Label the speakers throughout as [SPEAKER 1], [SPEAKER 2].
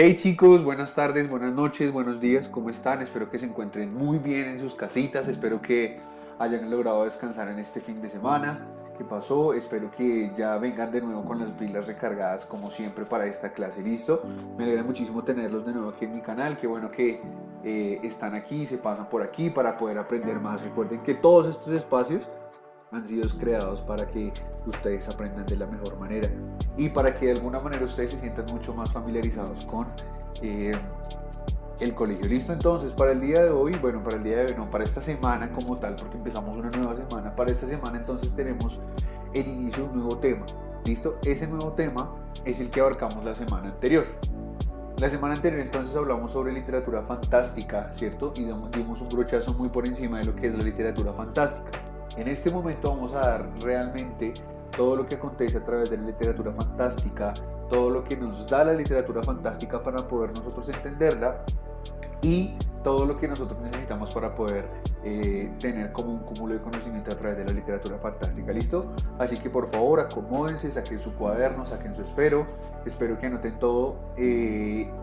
[SPEAKER 1] Hey chicos, buenas tardes, buenas noches, buenos días, ¿cómo están? Espero que se encuentren muy bien en sus casitas, espero que hayan logrado descansar en este fin de semana que pasó, espero que ya vengan de nuevo con las pilas recargadas como siempre para esta clase, ¿listo? Me alegra muchísimo tenerlos de nuevo aquí en mi canal, qué bueno que están aquí, se pasan por aquí para poder aprender más. Recuerden que todos estos espacios han sido creados para que ustedes aprendan de la mejor manera y para que de alguna manera ustedes se sientan mucho más familiarizados con eh, el colegio. Listo, entonces para el día de hoy, bueno, para el día de hoy no, para esta semana como tal, porque empezamos una nueva semana, para esta semana entonces tenemos el inicio de un nuevo tema. Listo, ese nuevo tema es el que abarcamos la semana anterior. La semana anterior entonces hablamos sobre literatura fantástica, ¿cierto? Y dimos un brochazo muy por encima de lo que es la literatura fantástica. En este momento vamos a dar realmente todo lo que acontece a través de la literatura fantástica, todo lo que nos da la literatura fantástica para poder nosotros entenderla y todo lo que nosotros necesitamos para poder tener como un cúmulo de conocimiento a través de la literatura fantástica. ¿Listo? Así que por favor acomódense, saquen su cuaderno, saquen su esfero, espero que anoten todo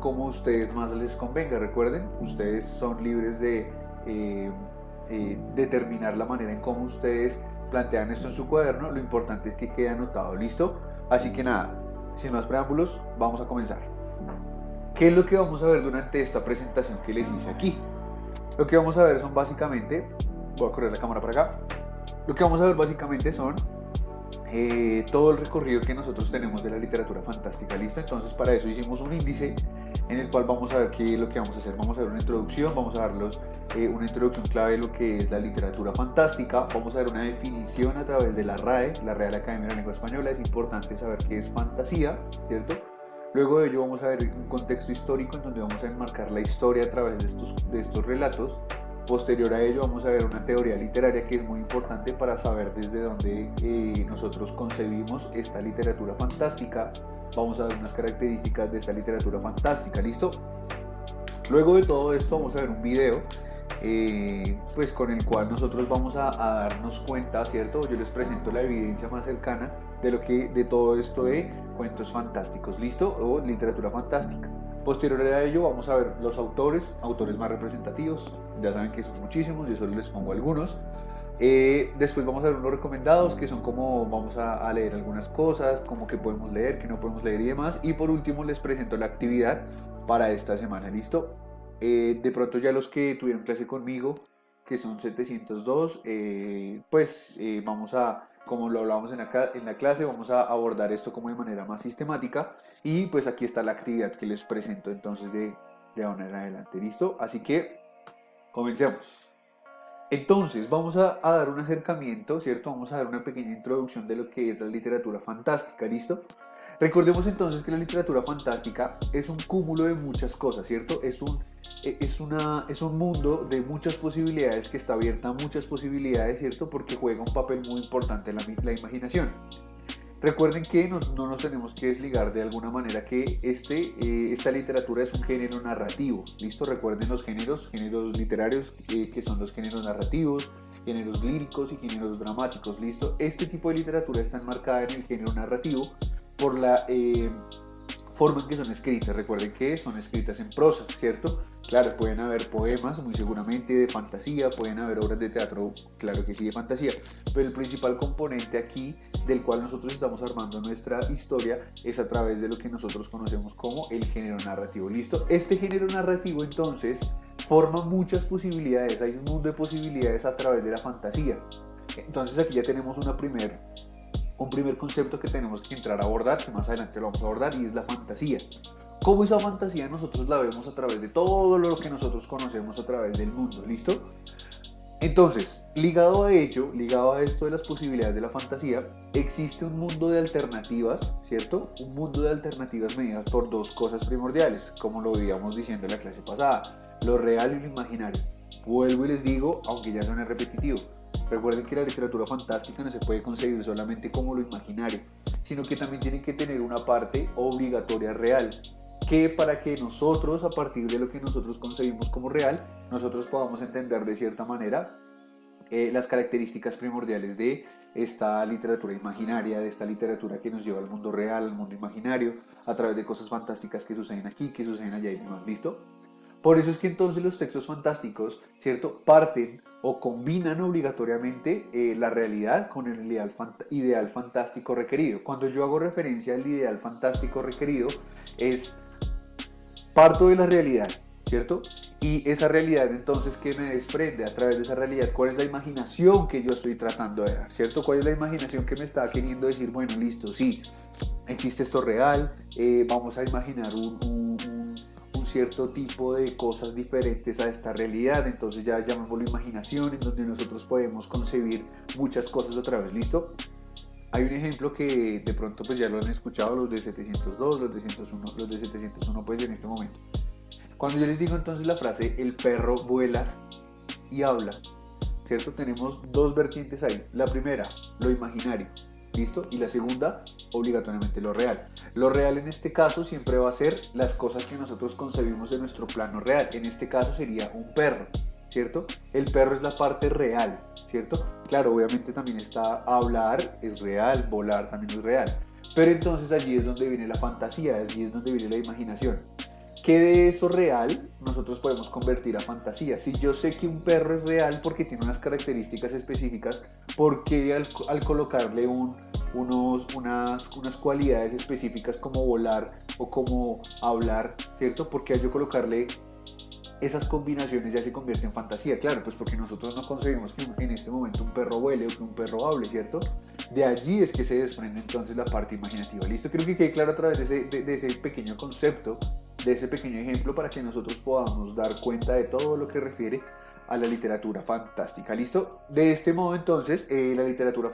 [SPEAKER 1] como a ustedes más les convenga. Recuerden, ustedes son libres de determinar la manera en cómo ustedes plantean esto en su cuaderno, lo importante es que quede anotado. ¿Listo? Así que nada, sin más preámbulos, vamos a comenzar. ¿Qué es lo que vamos a ver durante esta presentación que les hice aquí? Lo que vamos a ver son básicamente, voy a correr la cámara para acá, lo que vamos a ver básicamente son todo el recorrido que nosotros tenemos de la literatura fantástica. ¿Listo? Entonces para eso hicimos un índice en el cual vamos a ver qué es lo que vamos a hacer. Vamos a ver una introducción, vamos a darlos una introducción clave de lo que es la literatura fantástica, vamos a ver una definición a través de la RAE, la Real Academia de la Lengua Española. Es importante saber qué es fantasía, ¿cierto? Luego de ello vamos a ver un contexto histórico en donde vamos a enmarcar la historia a través de estos relatos. Posterior a ello vamos a ver una teoría literaria que es muy importante para saber desde dónde nosotros concebimos esta literatura fantástica. Vamos a ver unas características de esta literatura fantástica, ¿listo? Luego de todo esto vamos a ver un video pues con el cual nosotros vamos a darnos cuenta, ¿cierto? Yo les presento la evidencia más cercana de todo esto de cuentos fantásticos, ¿listo? O literatura fantástica. Posterior a ello vamos a ver los autores más representativos, ya saben que son muchísimos, yo solo les pongo algunos. Después vamos a ver unos recomendados que son como vamos a leer algunas cosas, como que podemos leer, que no podemos leer y demás. Y por último les presento la actividad para esta semana, ¿listo? De pronto ya los que tuvieron clase conmigo, que son 702, vamos a, como lo hablamos en la clase, vamos a abordar esto como de manera más sistemática. Y pues aquí está la actividad que les presento entonces de ahora en adelante, ¿listo? Así que comencemos. Entonces, vamos a dar un acercamiento, ¿cierto? Vamos a dar una pequeña introducción de lo que es la literatura fantástica, ¿listo? Recordemos entonces que la literatura fantástica es un cúmulo de muchas cosas, ¿cierto? Es un mundo de muchas posibilidades que está abierta a muchas posibilidades, ¿cierto? Porque juega un papel muy importante en la imaginación. Recuerden que no nos tenemos que desligar de alguna manera que esta literatura es un género narrativo, ¿listo? Recuerden los géneros literarios que son los géneros narrativos, géneros líricos y géneros dramáticos, ¿listo? Este tipo de literatura está enmarcada en el género narrativo por la forma en que son escritas. Recuerden que son escritas en prosa, ¿cierto? Claro, pueden haber poemas, muy seguramente de fantasía, pueden haber obras de teatro, claro que sí, de fantasía, pero el principal componente aquí del cual nosotros estamos armando nuestra historia es a través de lo que nosotros conocemos como el género narrativo, ¿listo? Este género narrativo entonces forma muchas posibilidades, hay un mundo de posibilidades a través de la fantasía. Entonces aquí ya tenemos un primer concepto que tenemos que entrar a abordar, que más adelante lo vamos a abordar, y es la fantasía. Cómo esa fantasía nosotros la vemos a través de todo lo que nosotros conocemos a través del mundo, ¿listo? Entonces, ligado a ello, ligado a esto de las posibilidades de la fantasía, existe un mundo de alternativas, ¿cierto? Un mundo de alternativas medidas por dos cosas primordiales, como lo íbamos diciendo en la clase pasada, lo real y lo imaginario. Vuelvo y les digo, aunque ya suene repetitivo, recuerden que la literatura fantástica no se puede concebir solamente como lo imaginario, sino que también tiene que tener una parte obligatoria real, que para que nosotros, a partir de lo que nosotros concebimos como real, nosotros podamos entender de cierta manera las características primordiales de esta literatura imaginaria, de esta literatura que nos lleva al mundo real, al mundo imaginario, a través de cosas fantásticas que suceden aquí, que suceden allá y demás, ¿listo? Por eso es que entonces los textos fantásticos, ¿cierto? Parten o combinan obligatoriamente la realidad con el ideal fantástico requerido. Cuando yo hago referencia al ideal fantástico requerido, es parto de la realidad, ¿cierto? Y esa realidad entonces que me desprende a través de esa realidad, ¿cuál es la imaginación que yo estoy tratando de dar? ¿Cierto? ¿Cuál es la imaginación que me está queriendo decir? Bueno, listo, sí, existe esto real, vamos a imaginar un cierto tipo de cosas diferentes a esta realidad, entonces ya llamémoslo imaginación, en donde nosotros podemos concebir muchas cosas otra vez, ¿listo? Hay un ejemplo que de pronto pues ya lo han escuchado los de 702, los de 101, los de 701 pues en este momento. Cuando yo les digo entonces la frase el perro vuela y habla, ¿cierto? Tenemos dos vertientes ahí. La primera, lo imaginario, ¿listo? Y la segunda, obligatoriamente lo real. Lo real en este caso siempre va a ser las cosas que nosotros concebimos en nuestro plano real. En este caso sería un perro, ¿cierto? El perro es la parte real, ¿cierto? Claro, obviamente también está hablar, es real, volar también es real. Pero entonces allí es donde viene la fantasía, allí es donde viene la imaginación. ¿Qué de eso real nosotros podemos convertir a fantasía? Si yo sé que un perro es real porque tiene unas características específicas, ¿por qué al colocarle unas cualidades específicas como volar o como hablar, ¿cierto? ¿Por qué al yo colocarle esas combinaciones ya se convierte en fantasía? Claro, pues porque nosotros no concebimos que en este momento un perro vuele o que un perro hable, ¿cierto? De allí es que se desprende entonces la parte imaginativa. ¿Listo? Creo que quede claro a través de ese pequeño concepto, de ese pequeño ejemplo, para que nosotros podamos dar cuenta de todo lo que refiere a la literatura fantástica. ¿Listo? De este modo entonces, en la literatura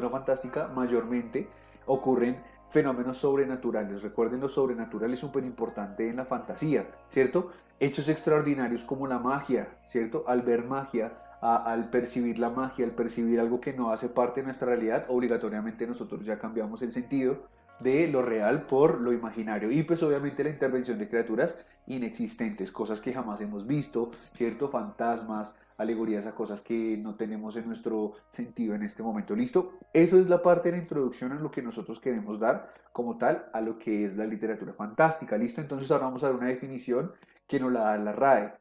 [SPEAKER 1] fantástica mayormente ocurren fenómenos sobrenaturales. Recuerden, lo sobrenatural es súper importante en la fantasía, ¿cierto? Hechos extraordinarios como la magia, ¿cierto? Al ver magia, al percibir la magia, al percibir algo que no hace parte de nuestra realidad, obligatoriamente nosotros ya cambiamos el sentido de lo real por lo imaginario. Y pues obviamente la intervención de criaturas inexistentes, cosas que jamás hemos visto, ¿cierto? Fantasmas, alegorías a cosas que no tenemos en nuestro sentido en este momento. ¿Listo? Eso es la parte de la introducción a lo que nosotros queremos dar como tal a lo que es la literatura fantástica. ¿Listo? Entonces ahora vamos a dar una definición que nos la da la RAE.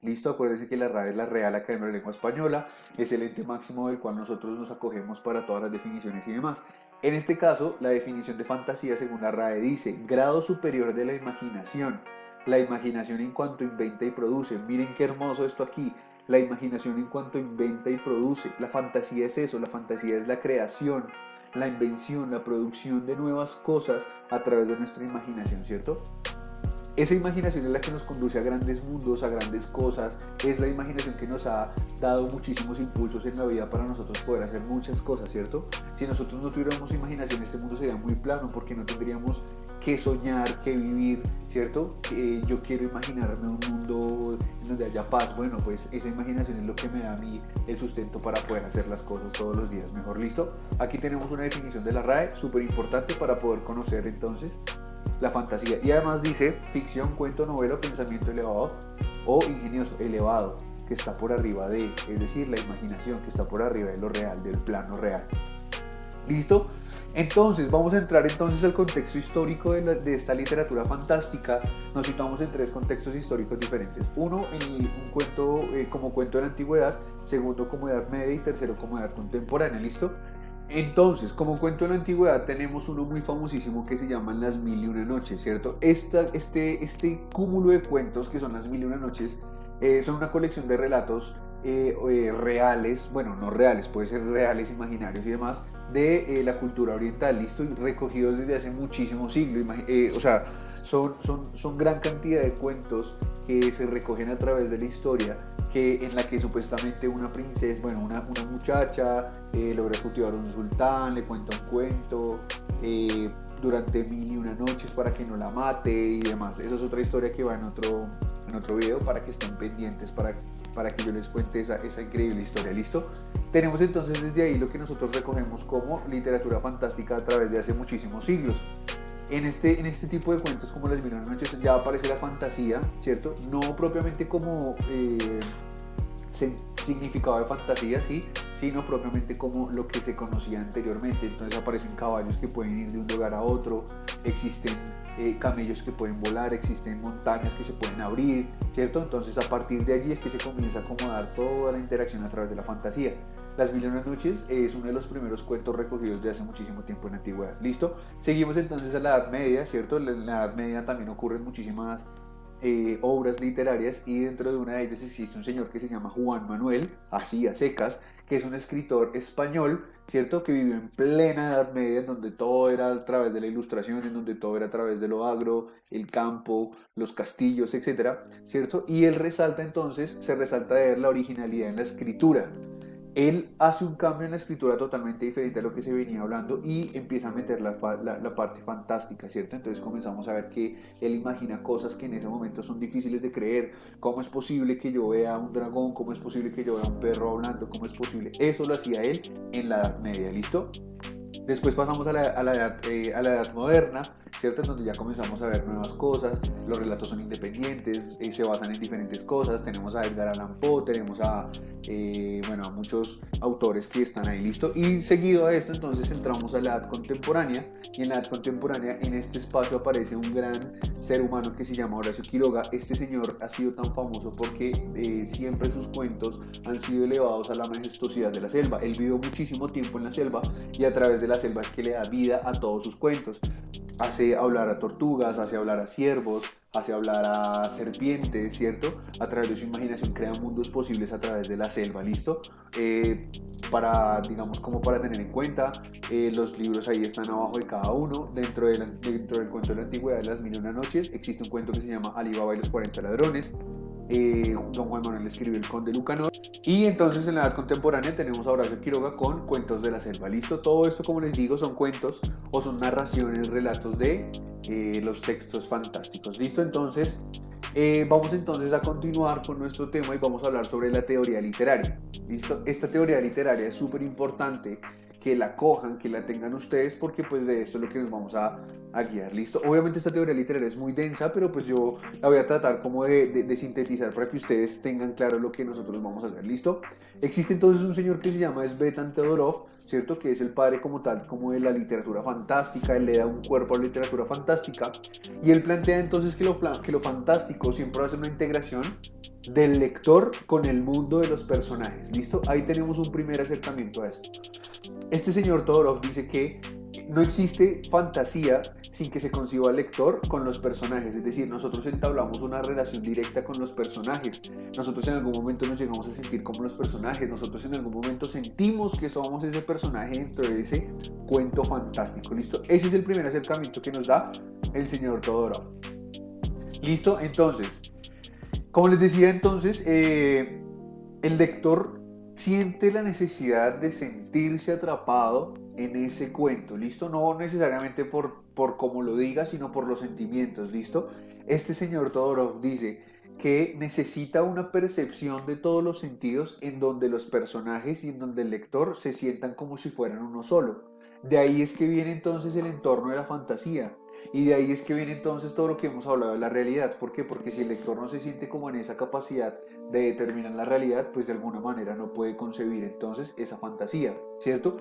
[SPEAKER 1] Listo, acuérdense que la RAE es la Real Academia de la Lengua Española, es el ente máximo del cual nosotros nos acogemos para todas las definiciones y demás. En este caso, la definición de fantasía según la RAE dice, grado superior de la imaginación. La imaginación en cuanto inventa y produce. Miren qué hermoso esto aquí. La imaginación en cuanto inventa y produce. La fantasía es eso, la fantasía es la creación, la invención, la producción de nuevas cosas a través de nuestra imaginación, ¿cierto? Esa imaginación es la que nos conduce a grandes mundos, a grandes cosas. Es la imaginación que nos ha dado muchísimos impulsos en la vida para nosotros poder hacer muchas cosas, ¿cierto? Si nosotros no tuviéramos imaginación, este mundo sería muy plano porque no tendríamos que soñar, que vivir, ¿cierto? Yo quiero imaginarme un mundo en donde haya paz. Bueno, pues esa imaginación es lo que me da a mí el sustento para poder hacer las cosas todos los días mejor. ¿Listo? Aquí tenemos una definición de la RAE, súper importante para poder conocer entonces la fantasía. Y además dice ficción, cuento, novela, pensamiento elevado o ingenioso, elevado, que está por arriba de, es decir, la imaginación que está por arriba de lo real, del plano real. ¿Listo? Entonces vamos a entrar entonces al contexto histórico de esta literatura fantástica. Nos situamos en tres contextos históricos diferentes. Uno, un cuento como cuento de la antigüedad, segundo como edad media y tercero como edad contemporánea. ¿Listo? Entonces, como cuento de la antigüedad, tenemos uno muy famosísimo que se llama Las Mil y Una Noches, ¿cierto? Este cúmulo de cuentos que son Las Mil y Una Noches son una colección de relatos reales, bueno, no reales, puede ser reales, imaginarios y demás, de la cultura oriental, listo, y recogidos desde hace muchísimos siglos. O sea, son gran cantidad de cuentos que se recogen a través de la historia, en la que supuestamente una princesa, bueno, una muchacha logra cautivar a un sultán, le cuenta un cuento durante 1001 noches para que no la mate y demás. Esa es otra historia que va en otro video para que estén pendientes, para que yo les cuente esa increíble historia. ¿Listo? Tenemos entonces desde ahí lo que nosotros recogemos como literatura fantástica a través de hace muchísimos siglos. En este tipo de cuentos como Las Mil y Una Noches ya aparece la fantasía, ¿cierto? No propiamente como significado de fantasía, sí, sino propiamente como lo que se conocía anteriormente. Entonces aparecen caballos que pueden ir de un lugar a otro, existen camellos que pueden volar, existen montañas que se pueden abrir, ¿cierto? Entonces a partir de allí es que se comienza a acomodar toda la interacción a través de la fantasía. Las Mil y una Noches es uno de los primeros cuentos recogidos de hace muchísimo tiempo en la antigüedad. ¿Listo? Seguimos entonces a la Edad Media, ¿cierto? En la Edad Media también ocurren muchísimas obras literarias, y dentro de una de ellas existe un señor que se llama Juan Manuel, así a secas, que es un escritor español, ¿cierto? Que vivió en plena Edad Media, en donde todo era a través de la ilustración, en donde todo era a través de lo agro, el campo, los castillos, etcétera, ¿cierto? Y él resalta entonces, se resalta de ver la originalidad en la escritura. Él hace un cambio en la escritura totalmente diferente a lo que se venía hablando y empieza a meter la parte fantástica, ¿cierto? Entonces comenzamos a ver que él imagina cosas que en ese momento son difíciles de creer. ¿Cómo es posible que yo vea un dragón? ¿Cómo es posible que yo vea un perro hablando? ¿Cómo es posible? Eso lo hacía él en la Edad Media, ¿listo? Después pasamos a la edad moderna, ¿cierto? En donde ya comenzamos a ver nuevas cosas, los relatos son independientes, se basan en diferentes cosas, tenemos a Edgar Allan Poe, tenemos a muchos autores que están ahí, ¿listo? Y seguido a esto entonces entramos a la edad contemporánea, y en la edad contemporánea en este espacio aparece un gran ser humano que se llama Horacio Quiroga. Este señor ha sido tan famoso porque siempre sus cuentos han sido elevados a la majestuosidad de la selva. Él vivió muchísimo tiempo en la selva y a través de la selva es que le da vida a todos sus cuentos. Hace hablar a tortugas, hace hablar a ciervos, hace hablar a serpientes, ¿cierto? A través de su imaginación crea mundos posibles a través de la selva, ¿listo? Como para tener en cuenta, los libros ahí están abajo de cada uno. Dentro del cuento de la antigüedad de las Mil y una Noches existe un cuento que se llama Ali Baba y los 40 ladrones. Don Juan Manuel escribió El Conde Lucanor. Y entonces en la edad contemporánea tenemos a Horacio Quiroga con Cuentos de la Selva. ¿Listo? Todo esto, como les digo, son cuentos o son narraciones, relatos de los textos fantásticos. ¿Listo? Entonces vamos entonces a continuar con nuestro tema y vamos a hablar sobre la teoría literaria. ¿Listo? Esta teoría literaria es súper importante que la cojan, que la tengan ustedes, porque pues de esto es lo que nos vamos a guiar, ¿listo? Obviamente esta teoría literaria es muy densa, pero pues yo la voy a tratar como de sintetizar para que ustedes tengan claro lo que nosotros vamos a hacer, ¿listo? Existe entonces un señor que se llama Svetan Todorov, ¿cierto? Que es el padre como tal, como de la literatura fantástica. Él le da un cuerpo a la literatura fantástica, y él plantea entonces que lo fantástico siempre va a ser una integración del lector con el mundo de los personajes, ¿listo? Ahí tenemos un primer acercamiento a esto. Este señor Todorov dice que no existe fantasía sin que se conciba al lector con los personajes, es decir, nosotros entablamos una relación directa con los personajes, nosotros en algún momento nos llegamos a sentir como los personajes, nosotros en algún momento sentimos que somos ese personaje dentro de ese cuento fantástico, ¿listo? Ese es el primer acercamiento que nos da el señor Todorov. ¿Listo? Entonces, como les decía entonces, el lector siente la necesidad de sentirse atrapado en ese cuento, ¿listo? No necesariamente por cómo lo diga, sino por los sentimientos, ¿listo? Este señor Todorov dice que necesita una percepción de todos los sentidos en donde los personajes y en donde el lector se sientan como si fueran uno solo. De ahí es que viene entonces el entorno de la fantasía. Y de ahí es que viene entonces todo lo que hemos hablado de la realidad. ¿Por qué? Porque si el lector no se siente como en esa capacidad de determinar la realidad, pues de alguna manera no puede concebir entonces esa fantasía, ¿cierto?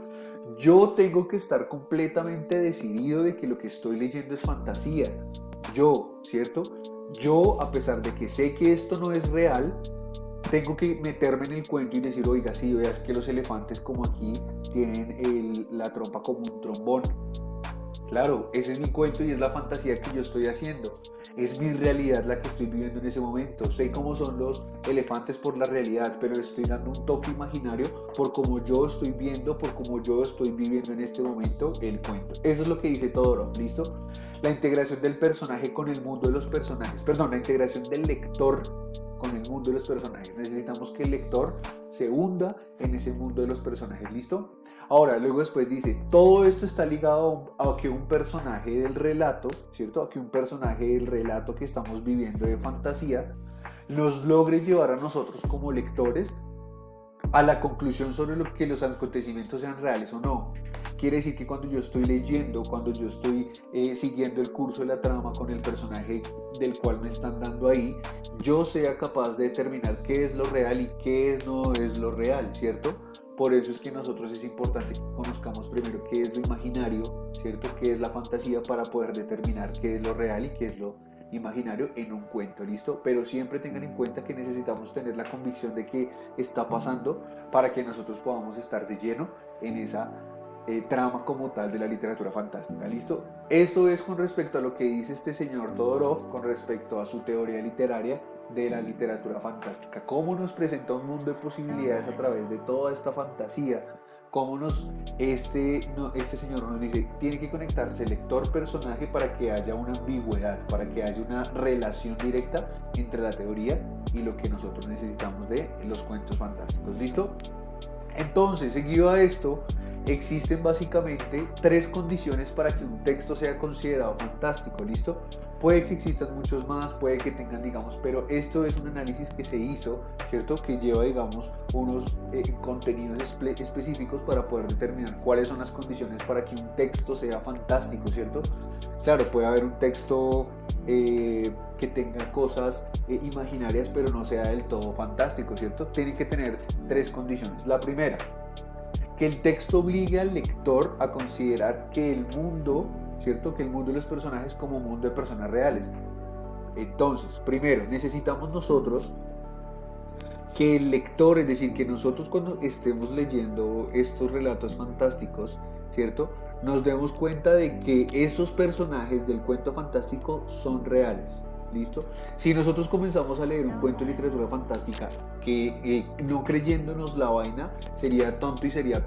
[SPEAKER 1] Yo tengo que estar completamente decidido de que lo que estoy leyendo es fantasía. Yo, ¿cierto? Yo, a pesar de que sé que esto no es real, tengo que meterme en el cuento y decir, oiga, sí, veas que los elefantes como aquí tienen la trompa como un trombón. Claro, ese es mi cuento y es la fantasía que yo estoy haciendo. Es mi realidad la que estoy viviendo en ese momento. Sé cómo son los elefantes por la realidad, pero le estoy dando un toque imaginario por cómo yo estoy viendo, por cómo yo estoy viviendo en este momento el cuento. Eso es lo que dice Todorov, ¿listo? La integración del personaje con el mundo de los personajes. Perdón, la integración del lector con el mundo de los personajes. Necesitamos que el lector se hunda en ese mundo de los personajes, ¿listo? Ahora, luego después dice, todo esto está ligado a que un personaje del relato, ¿cierto? A que un personaje del relato que estamos viviendo de fantasía nos logre llevar a nosotros como lectores a la conclusión sobre lo que los acontecimientos sean reales o no. Quiere decir que cuando yo estoy leyendo, cuando yo estoy siguiendo el curso de la trama con el personaje del cual me están dando ahí, yo sea capaz de determinar qué es lo real y qué no es lo real, ¿cierto? Por eso es que nosotros es importante que conozcamos primero qué es lo imaginario, ¿cierto? Qué es la fantasía para poder determinar qué es lo real y qué es lo imaginario en un cuento, ¿listo? Pero siempre tengan en cuenta que necesitamos tener la convicción de que está pasando para que nosotros podamos estar de lleno en esa trama como tal de la literatura fantástica, ¿listo? Eso es con respecto a lo que dice este señor Todorov con respecto a su teoría literaria de la literatura fantástica, cómo nos presenta un mundo de posibilidades a través de toda esta fantasía, cómo este señor nos dice, tiene que conectarse lector-personaje para que haya una ambigüedad, para que haya una relación directa entre la teoría y lo que nosotros necesitamos de los cuentos fantásticos, ¿listo? Entonces, seguido a esto, existen básicamente 3 condiciones para que un texto sea considerado fantástico, ¿listo? Puede que existan muchos más, puede que tengan, digamos, pero esto es un análisis que se hizo, ¿cierto? Que lleva, digamos, unos contenidos específicos para poder determinar cuáles son las condiciones para que un texto sea fantástico, ¿cierto? Claro, puede haber un texto que tenga cosas imaginarias, pero no sea del todo fantástico, ¿cierto? Tiene que tener 3 condiciones. La primera, que el texto obligue al lector a considerar que el mundo, ¿cierto? Que el mundo de los personajes como un mundo de personas reales. Entonces, primero, necesitamos nosotros que el lector, es decir, que nosotros cuando estemos leyendo estos relatos fantásticos, ¿cierto? Nos demos cuenta de que esos personajes del cuento fantástico son reales. ¿Listo? Si nosotros comenzamos a leer un cuento de literatura fantástica que no creyéndonos la vaina sería tonto y sería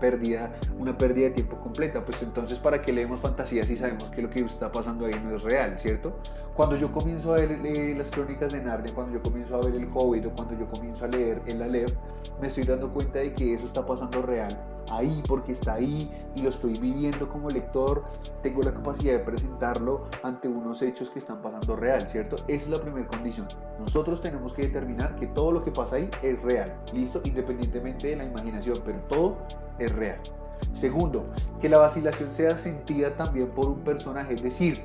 [SPEAKER 1] una pérdida de tiempo completa, pues entonces ¿para qué leemos fantasía si sabemos que lo que está pasando ahí no es real, ¿cierto? Cuando yo comienzo a ver las crónicas de Narnia, cuando yo comienzo a ver el Hobbit o cuando yo comienzo a leer el Aleph, me estoy dando cuenta de que eso está pasando real ahí porque está ahí y lo estoy viviendo como lector, tengo la capacidad de presentarlo ante unos hechos que están pasando real, ¿cierto? Esa es la primera condición. Nosotros tenemos que determinar que todo lo que pasa ahí es real, ¿listo? Independientemente de la imaginación, pero todo es real. Segundo, que la vacilación sea sentida también por un personaje, es decir,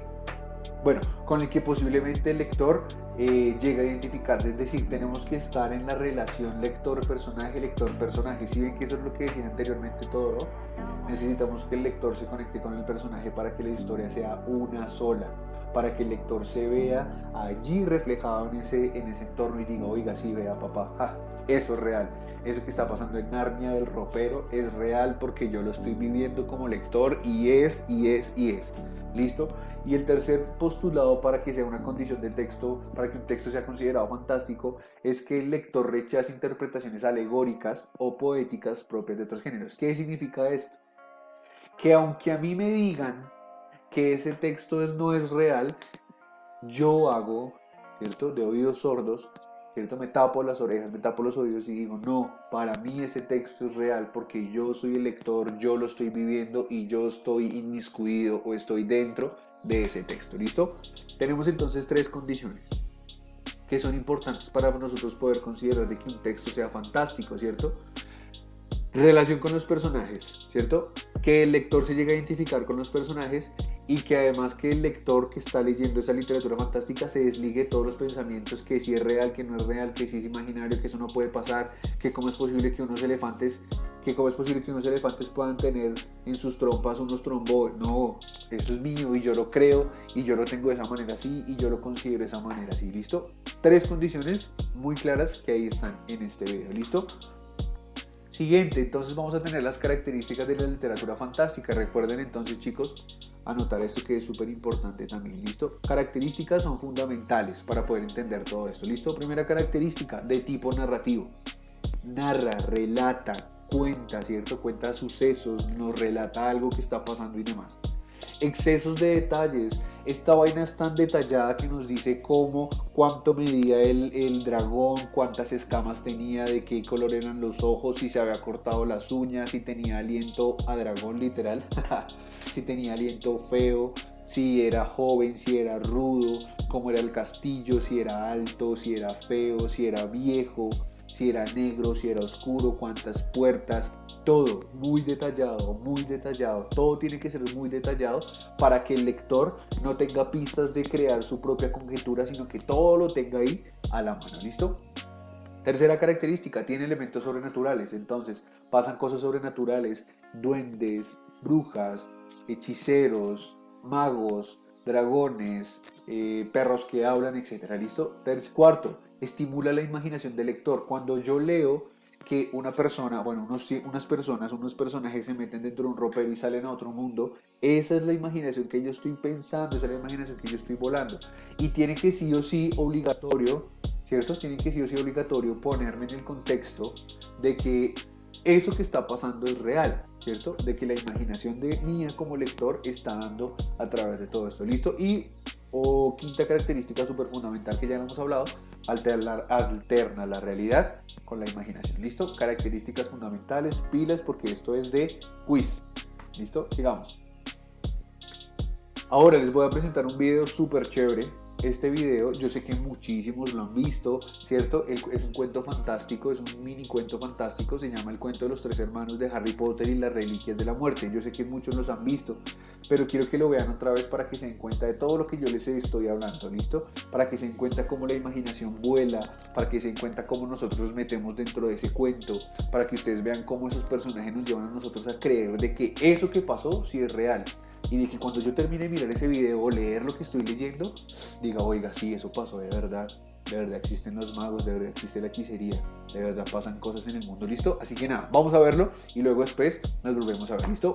[SPEAKER 1] bueno, con el que posiblemente el lector llega a identificarse, es decir, tenemos que estar en la relación lector-personaje, lector-personaje. Si ven que eso es lo que decía anteriormente Todorov, necesitamos que el lector se conecte con el personaje para que la historia sea una sola, para que el lector se vea allí reflejado en ese entorno y diga, oiga, sí, vea papá, eso es real. Eso que está pasando en Narnia del ropero es real porque yo lo estoy viviendo como lector y es. ¿Listo? Y el tercer postulado para que sea una condición de texto, para que un texto sea considerado fantástico, es que el lector rechace interpretaciones alegóricas o poéticas propias de otros géneros. ¿Qué significa esto? Que aunque a mí me digan que ese texto no es real, yo hago, ¿cierto?, de oídos sordos, ¿cierto? Me tapo las orejas, me tapo los oídos y digo, no, para mí ese texto es real porque yo soy el lector, yo lo estoy viviendo y yo estoy inmiscuido o estoy dentro de ese texto, ¿listo? Tenemos entonces 3 condiciones que son importantes para nosotros poder considerar de que un texto sea fantástico, ¿cierto? Relación con los personajes, ¿cierto? Que el lector se llegue a identificar con los personajes y que además que el lector que está leyendo esa literatura fantástica se desligue de todos los pensamientos que si es real, que no es real, que si es imaginario, que eso no puede pasar, que cómo es posible que unos elefantes puedan tener en sus trompas unos trombones. No, eso es mío y yo lo creo y yo lo tengo de esa manera así y yo lo considero de esa manera así, ¿listo? 3 condiciones muy claras que ahí están en este video, ¿listo? Siguiente, entonces vamos a tener las características de la literatura fantástica. Recuerden entonces, chicos, anotar esto que es súper importante también, ¿listo? Características son fundamentales para poder entender todo esto, ¿listo? Primera característica, de tipo narrativo. Narra, relata, cuenta, ¿cierto? Cuenta sucesos, nos relata algo que está pasando y demás. Excesos de detalles. Esta vaina es tan detallada que nos dice cuánto medía el dragón, cuántas escamas tenía, de qué color eran los ojos, si se había cortado las uñas, si tenía aliento a dragón literal, si tenía aliento feo, si era joven, si era rudo, cómo era el castillo, si era alto, si era feo, si era viejo, si era negro, si era oscuro, cuántas puertas, todo muy detallado, todo tiene que ser muy detallado para que el lector no tenga pistas de crear su propia conjetura, sino que todo lo tenga ahí a la mano, ¿listo? Tercera característica, tiene elementos sobrenaturales, entonces pasan cosas sobrenaturales, duendes, brujas, hechiceros, magos, dragones, perros que hablan, etcétera. ¿Listo? Cuarto, estimula la imaginación del lector. Cuando yo leo que una persona, bueno, unas personas, unos personajes se meten dentro de un ropero y salen a otro mundo, esa es la imaginación que yo estoy pensando, esa es la imaginación que yo estoy volando. Y tiene que sí o sí obligatorio, ¿cierto? Tiene que sí o sí obligatorio ponerme en el contexto de que eso que está pasando es real, ¿cierto? De que la imaginación de mía como lector está dando a través de todo esto, ¿listo? Y quinta característica súper fundamental que ya hemos hablado, alterna la realidad con la imaginación, ¿listo? Características fundamentales, pilas, porque esto es de quiz, ¿listo? Sigamos. Ahora les voy a presentar un video súper chévere. Este video yo sé que muchísimos lo han visto, ¿cierto? Es un cuento fantástico, es un mini cuento fantástico, se llama El cuento de los tres hermanos de Harry Potter y las reliquias de la muerte. Yo sé que muchos los han visto, pero quiero que lo vean otra vez para que se den cuenta de todo lo que yo les estoy hablando, ¿listo? Para que se den cuenta cómo la imaginación vuela, para que se den cuenta cómo nosotros nos metemos dentro de ese cuento, para que ustedes vean cómo esos personajes nos llevan a nosotros a creer de que eso que pasó sí es real. Y de que cuando yo termine de mirar ese video o leer lo que estoy leyendo, diga, oiga, sí, eso pasó de verdad existen los magos, de verdad existe la hechicería, de verdad pasan cosas en el mundo, ¿listo? Así que nada, vamos a verlo y luego después nos volvemos a ver, ¿listo?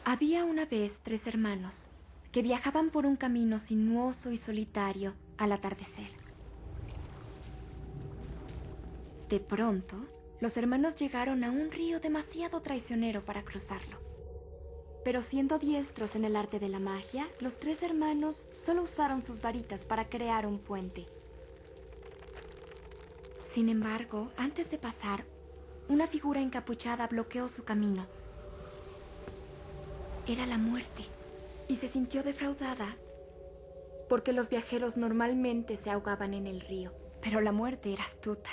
[SPEAKER 2] Había una vez tres hermanos que viajaban por un camino sinuoso y solitario al atardecer. De pronto, los hermanos llegaron a un río demasiado traicionero para cruzarlo. Pero siendo diestros en el arte de la magia, los tres hermanos solo usaron sus varitas para crear un puente. Sin embargo, antes de pasar, una figura encapuchada bloqueó su camino. Era la muerte, y se sintió defraudada, porque los viajeros normalmente se ahogaban en el río, pero la muerte era astuta.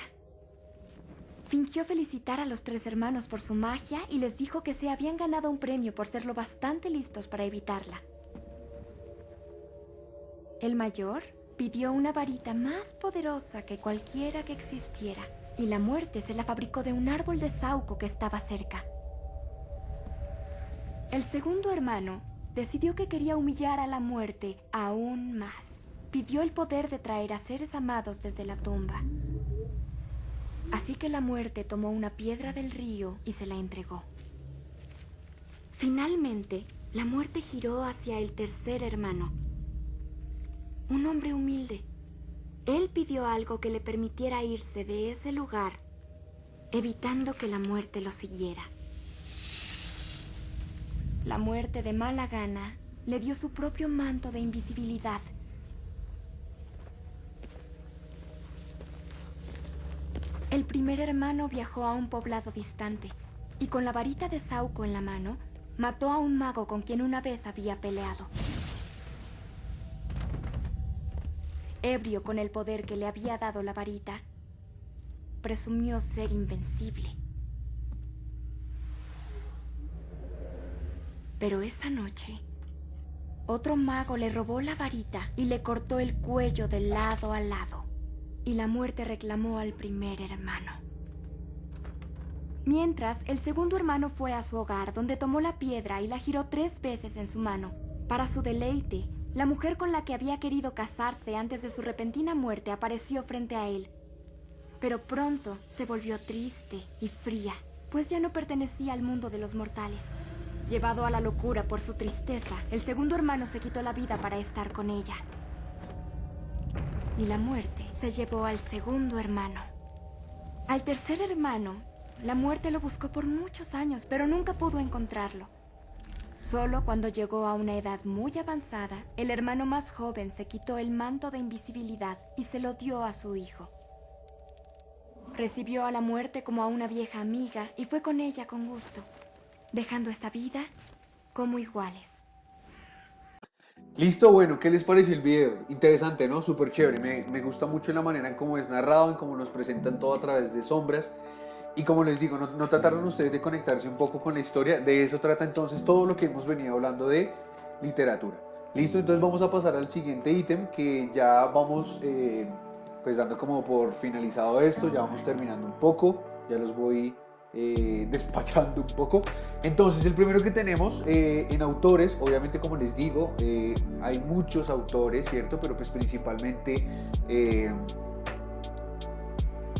[SPEAKER 2] Fingió felicitar a los tres hermanos por su magia y les dijo que se habían ganado un premio por ser lo bastante listos para evitarla. El mayor pidió una varita más poderosa que cualquiera que existiera, y la muerte se la fabricó de un árbol de sauco que estaba cerca. El segundo hermano decidió que quería humillar a la muerte aún más. Pidió el poder de traer a seres amados desde la tumba. Así que la muerte tomó una piedra del río y se la entregó. Finalmente, la muerte giró hacia el tercer hermano, un hombre humilde. Él pidió algo que le permitiera irse de ese lugar, evitando que la muerte lo siguiera. La muerte, de mala gana, le dio su propio manto de invisibilidad. El primer hermano viajó a un poblado distante y con la varita de sauco en la mano, mató a un mago con quien una vez había peleado. Ebrio con el poder que le había dado la varita, presumió ser invencible. Pero esa noche, otro mago le robó la varita y le cortó el cuello de lado a lado. Y la muerte reclamó al primer hermano. Mientras, el segundo hermano fue a su hogar, donde tomó la piedra y la giró 3 veces en su mano. Para su deleite, la mujer con la que había querido casarse antes de su repentina muerte apareció frente a él. Pero pronto se volvió triste y fría, pues ya no pertenecía al mundo de los mortales. Llevado a la locura por su tristeza, el segundo hermano se quitó la vida para estar con ella. Y la muerte se llevó al segundo hermano. Al tercer hermano, la muerte lo buscó por muchos años, pero nunca pudo encontrarlo. Solo cuando llegó a una edad muy avanzada, el hermano más joven se quitó el manto de invisibilidad y se lo dio a su hijo. Recibió a la muerte como a una vieja amiga y fue con ella con gusto, dejando esta vida como iguales.
[SPEAKER 1] Listo, bueno, ¿qué les pareció el video? Interesante, ¿no? Súper chévere. Me gusta mucho la manera en cómo es narrado, en cómo nos presentan todo a través de sombras. Y como les digo, no trataron ustedes de conectarse un poco con la historia. De eso trata entonces todo lo que hemos venido hablando de literatura. Listo, entonces vamos a pasar al siguiente ítem que ya vamos pues dando como por finalizado esto. Ya vamos terminando un poco. Ya los voy despachando un poco. Entonces el primero que tenemos en autores, obviamente como les digo, hay muchos autores, ¿cierto? Pero pues principalmente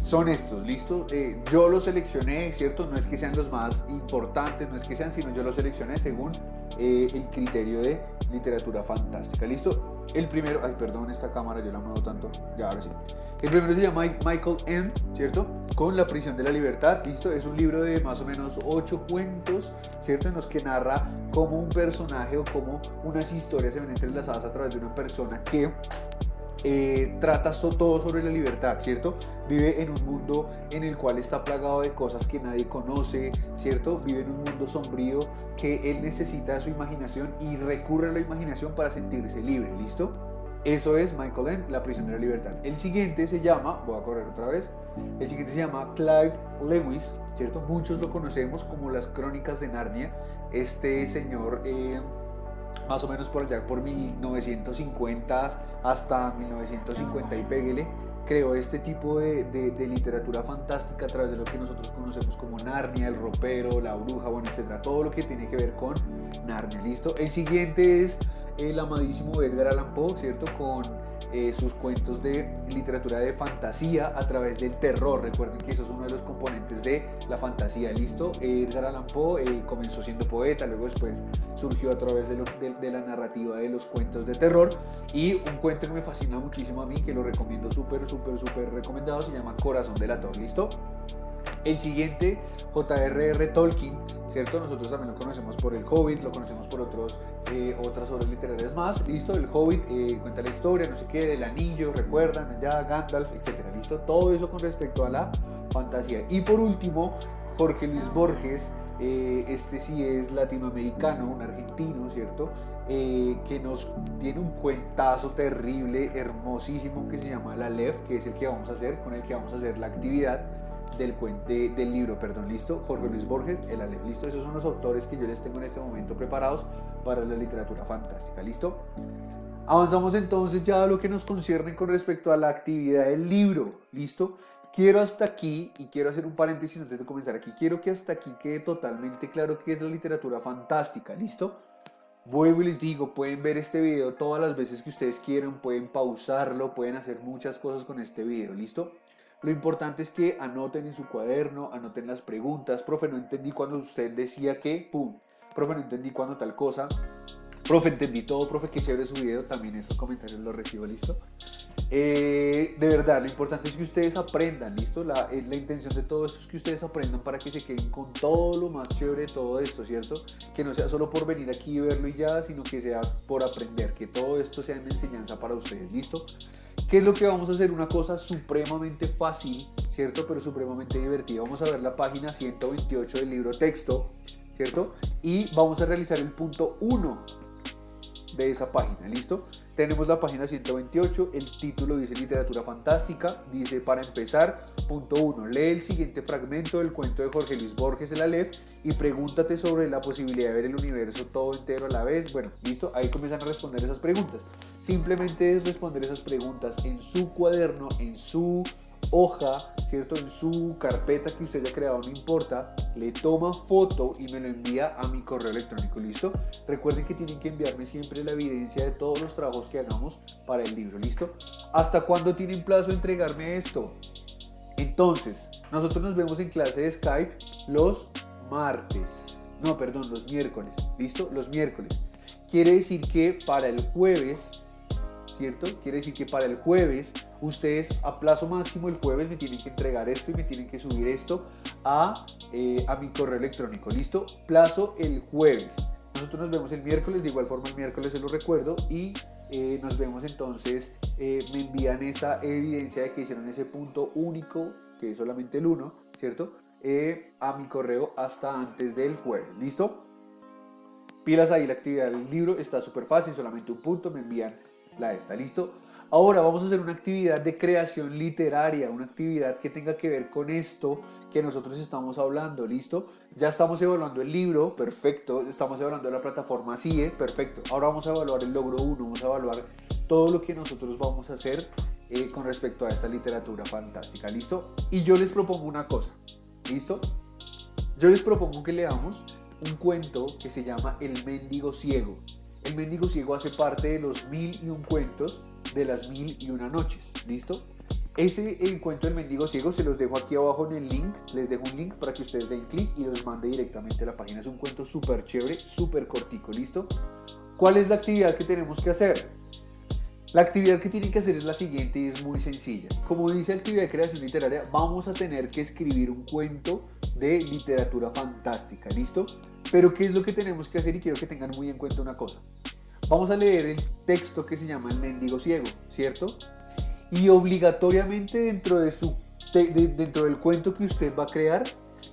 [SPEAKER 1] son estos, ¿listo? Yo los seleccioné, ¿cierto? No es que sean los más importantes, no es que sean, sino yo los seleccioné según el criterio de literatura fantástica, ¿listo? El primero, ay, perdón, esta cámara yo la muevo tanto, ya ahora sí. El primero se llama Michael Ende, ¿cierto? Con La prisión de la libertad, ¿listo? Es un libro de más o menos 8 cuentos, ¿cierto? En los que narra cómo un personaje o cómo unas historias se ven entrelazadas a través de una persona que trata todo sobre la libertad, ¿cierto? Vive en un mundo en el cual está plagado de cosas que nadie conoce, ¿cierto? Vive en un mundo sombrío que él necesita de su imaginación y recurre a la imaginación para sentirse libre, ¿listo? Eso es Michael Ende, La prisión de la libertad. El siguiente se llama, voy a correr otra vez, el siguiente se llama Clive Lewis, ¿cierto? Muchos lo conocemos como Las Crónicas de Narnia. Este señor más o menos por allá por 1950 hasta 1950 y péguele, creó este tipo de literatura fantástica a través de lo que nosotros conocemos como Narnia, el ropero, la bruja, bueno, etcétera, todo lo que tiene que ver con Narnia, ¿listo? El siguiente es el amadísimo Edgar Allan Poe, ¿cierto? Con sus cuentos de literatura de fantasía a través del terror. Recuerden que eso es uno de los componentes de la fantasía, ¿listo? Edgar Allan Poe comenzó siendo poeta, luego después surgió a través de la narrativa de los cuentos de terror, y un cuento que me fascina muchísimo a mí, que lo recomiendo súper recomendado, se llama Corazón delator, ¿listo? El siguiente, J.R.R. Tolkien, ¿cierto? Nosotros también lo conocemos por El Hobbit, lo conocemos por otras obras literarias más, ¿listo? El Hobbit cuenta la historia, no sé qué, del anillo, recuerdan, allá, Gandalf, etcétera, ¿listo? Todo eso con respecto a la fantasía. Y por último, Jorge Luis Borges, este sí es latinoamericano, un argentino, ¿cierto? Que nos tiene un cuentazo terrible, hermosísimo, que se llama La Lef, que es el que vamos a hacer, con el que vamos a hacer la actividad del libro, perdón, listo. Jorge Luis Borges, El Aleph, listo. Esos son los autores que yo les tengo en este momento preparados para la literatura fantástica, listo. Avanzamos entonces ya a lo que nos concierne con respecto a la actividad del libro, listo. Quiero hasta aquí, y quiero hacer un paréntesis antes de comenzar aquí, quiero que hasta aquí quede totalmente claro qué es la literatura fantástica, listo. Vuelvo y les digo, pueden ver este video todas las veces que ustedes quieran, pueden pausarlo, pueden hacer muchas cosas con este video, listo. Lo importante es que anoten en su cuaderno, anoten las preguntas. Profe, no entendí cuando usted decía que, pum. Profe, no entendí cuando tal cosa. Profe, entendí todo. Profe, qué chévere su video. También esos comentarios los recibo, ¿listo? De verdad, lo importante es que ustedes aprendan, ¿listo? La intención de todo esto es que ustedes aprendan para que se queden con todo lo más chévere de todo esto, ¿cierto? Que no sea solo por venir aquí y verlo y ya, sino que sea por aprender, que todo esto sea una enseñanza para ustedes, ¿listo? ¿Qué es lo que vamos a hacer? Una cosa supremamente fácil, ¿cierto? Pero supremamente divertida. Vamos a ver la página 128 del libro texto, ¿cierto? Y vamos a realizar el punto 1 de esa página, ¿listo? Tenemos la página 128, el título dice literatura fantástica, dice para empezar, punto 1, lee el siguiente fragmento del cuento de Jorge Luis Borges, El Aleph, y pregúntate sobre la posibilidad de ver el universo todo entero a la vez. Bueno, listo, ahí comienzan a responder esas preguntas. Simplemente es responder esas preguntas en su cuaderno, en su hoja, ¿cierto? En su carpeta que usted haya creado, no importa, le toma foto y me lo envía a mi correo electrónico, ¿listo? Recuerden que tienen que enviarme siempre la evidencia de todos los trabajos que hagamos para el libro, ¿listo? ¿Hasta cuándo tienen plazo de entregarme esto? Entonces, nosotros nos vemos en clase de Skype los miércoles, ¿listo? Los miércoles. Quiere decir que para el jueves, ¿cierto? Quiere decir que para el jueves, ustedes a plazo máximo el jueves me tienen que entregar esto y me tienen que subir esto a mi correo electrónico, ¿listo? Plazo el jueves. Nosotros nos vemos el miércoles, de igual forma el miércoles se lo recuerdo, y nos vemos entonces, me envían esa evidencia de que hicieron ese punto único, que es solamente el 1, ¿cierto? A mi correo hasta antes del jueves, ¿listo? pilas ahí, la actividad del libro está súper fácil, solamente un punto, me envían la esta, ¿listo? Ahora vamos a hacer una actividad de creación literaria, una actividad que tenga que ver con esto que nosotros estamos hablando, ¿listo? Ya estamos evaluando el libro, perfecto, estamos evaluando la plataforma CIE, perfecto. Ahora vamos a evaluar el logro 1, vamos a evaluar todo lo que nosotros vamos a hacer con respecto a esta literatura fantástica, ¿listo? Y yo les propongo una cosa, ¿listo? Yo les propongo que leamos un cuento que se llama El Mendigo Ciego. El Mendigo Ciego hace parte de los 1001 cuentos de las 1001 noches, ¿listo? El cuento del Mendigo Ciego se los dejo aquí abajo en el link, les dejo un link para que ustedes den clic y los mande directamente a la página. Es un cuento súper chévere, súper cortico, ¿listo? ¿Cuál es la actividad que tenemos que hacer? La actividad que tienen que hacer es la siguiente y es muy sencilla. Como dice actividad de creación literaria, vamos a tener que escribir un cuento de literatura fantástica, ¿listo? Pero ¿qué es lo que tenemos que hacer? Y quiero que tengan muy en cuenta una cosa. Vamos a leer el texto que se llama El Mendigo Ciego, ¿cierto? Y obligatoriamente dentro del cuento que usted va a crear,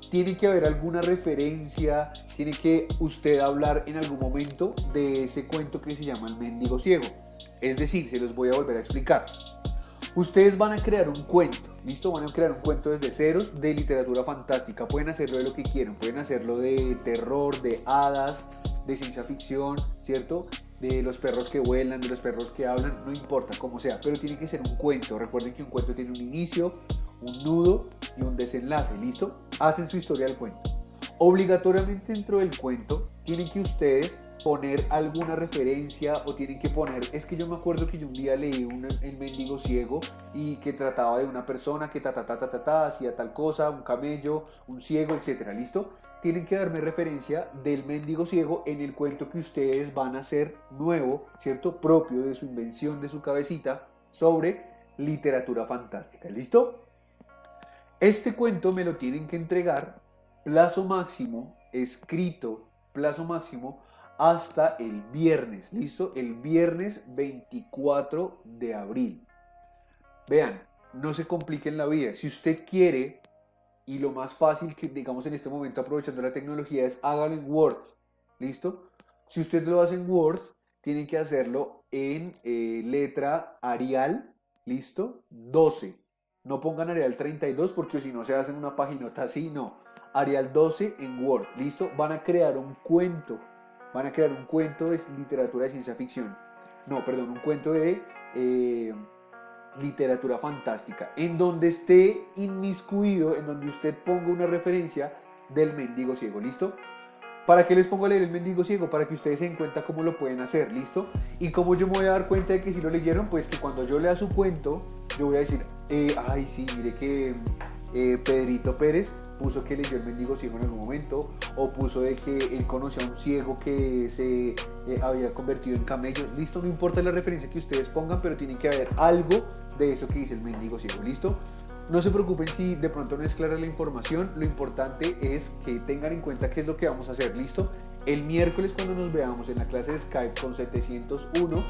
[SPEAKER 1] tiene que haber alguna referencia, tiene que usted hablar en algún momento de ese cuento que se llama El Mendigo Ciego. Es decir, se los voy a volver a explicar. Ustedes van a crear un cuento, ¿listo? Van a crear un cuento desde ceros de literatura fantástica. Pueden hacerlo de lo que quieran, pueden hacerlo de terror, de hadas, de ciencia ficción, ¿cierto? De los perros que vuelan, de los perros que hablan, no importa, como sea, pero tiene que ser un cuento. Recuerden que un cuento tiene un inicio, un nudo y un desenlace, ¿listo? Hacen su historia del cuento. Obligatoriamente dentro del cuento tienen que ustedes poner alguna referencia o tienen que poner, es que yo me acuerdo que yo un día leí El Mendigo Ciego y que trataba de una persona que hacía tal cosa, un camello, un ciego, etcétera, ¿listo? Tienen que darme referencia del Mendigo Ciego en el cuento que ustedes van a hacer nuevo, ¿cierto? Propio de su invención, de su cabecita, sobre literatura fantástica, ¿listo? Este cuento me lo tienen que entregar, plazo máximo, escrito, plazo máximo, hasta el viernes, ¿listo? El viernes 24 de abril. Vean, no se compliquen la vida. Si usted quiere, y lo más fácil que digamos en este momento aprovechando la tecnología es hágalo en Word, ¿listo? Si usted lo hace en Word, tiene que hacerlo en letra Arial, ¿listo? 12. No pongan Arial 32 porque si no se hacen una paginota así, no. Arial 12 en Word, ¿listo? Van a crear un cuento. Van a crear un cuento de literatura de ciencia ficción. No, perdón, un cuento de literatura fantástica. En donde esté inmiscuido, en donde usted ponga una referencia del Mendigo Ciego, ¿listo? ¿Para qué les pongo a leer El Mendigo Ciego? Para que ustedes se den cuenta cómo lo pueden hacer, ¿listo? Y como yo me voy a dar cuenta de que si lo leyeron, pues que cuando yo lea su cuento, yo voy a decir, ay sí, mire que Pedrito Pérez puso que leyó El Mendigo Ciego en algún momento, o puso de que él conocía a un ciego que se había convertido en camello, listo, no importa la referencia que ustedes pongan, pero tiene que haber algo de eso que dice El Mendigo Ciego, listo. No se preocupen si de pronto no es clara la información, lo importante es que tengan en cuenta qué es lo que vamos a hacer, listo. El miércoles cuando nos veamos en la clase de Skype con 701,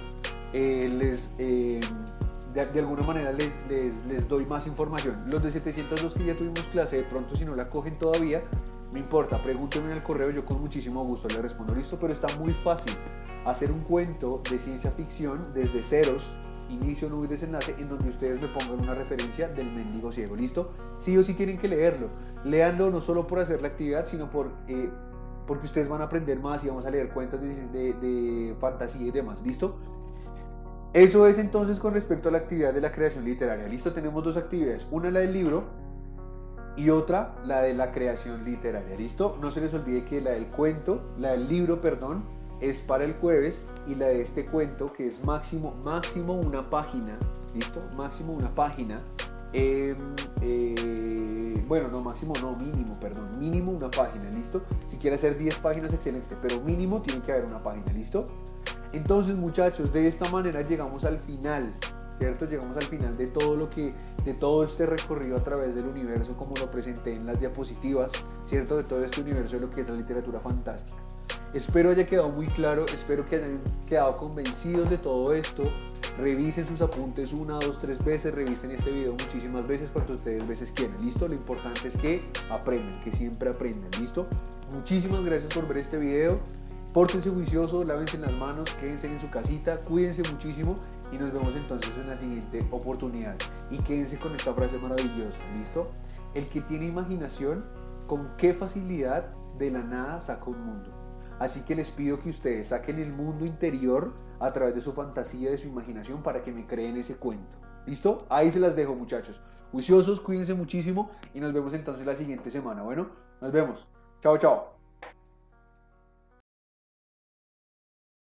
[SPEAKER 1] de alguna manera les doy más información. Los de 702 que ya tuvimos clase, de pronto si no la cogen todavía, no importa, pregúntenme en el correo, yo con muchísimo gusto les respondo, listo, pero está muy fácil hacer un cuento de ciencia ficción desde ceros, inicio, nudo y desenlace, en donde ustedes me pongan una referencia del Mendigo Ciego, listo. Sí o sí tienen que leerlo, léanlo no solo por hacer la actividad, sino porque ustedes van a aprender más y vamos a leer cuentos de fantasía y demás, listo. Eso es entonces con respecto a la actividad de la creación literaria. Listo, tenemos dos actividades, una la del libro y otra la de la creación literaria. Listo, no se les olvide que la del libro, es para el jueves y la de este cuento que es máximo una página. Listo, máximo una página. Mínimo una página. Listo, si quiere hacer 10 páginas, excelente, pero mínimo tiene que haber una página. Listo. Entonces, muchachos, de esta manera llegamos al final, ¿cierto? Llegamos al final de todo este recorrido a través del universo, como lo presenté en las diapositivas, ¿cierto? De todo este universo de lo que es la literatura fantástica. Espero haya quedado muy claro, espero que hayan quedado convencidos de todo esto. Revisen sus apuntes 1, 2, 3 veces, revisen este video muchísimas veces, cuantas ustedes veces quieran, ¿listo? Lo importante es que aprendan, que siempre aprendan, ¿listo? Muchísimas gracias por ver este video. Pórtense juiciosos, lávense las manos, quédense en su casita, cuídense muchísimo y nos vemos entonces en la siguiente oportunidad. Y quédense con esta frase maravillosa, ¿listo? El que tiene imaginación, con qué facilidad de la nada saca un mundo. Así que les pido que ustedes saquen el mundo interior a través de su fantasía, de su imaginación, para que me creen ese cuento. ¿Listo? Ahí se las dejo, muchachos. Juiciosos, cuídense muchísimo y nos vemos entonces la siguiente semana. Bueno, nos vemos. Chao, chao.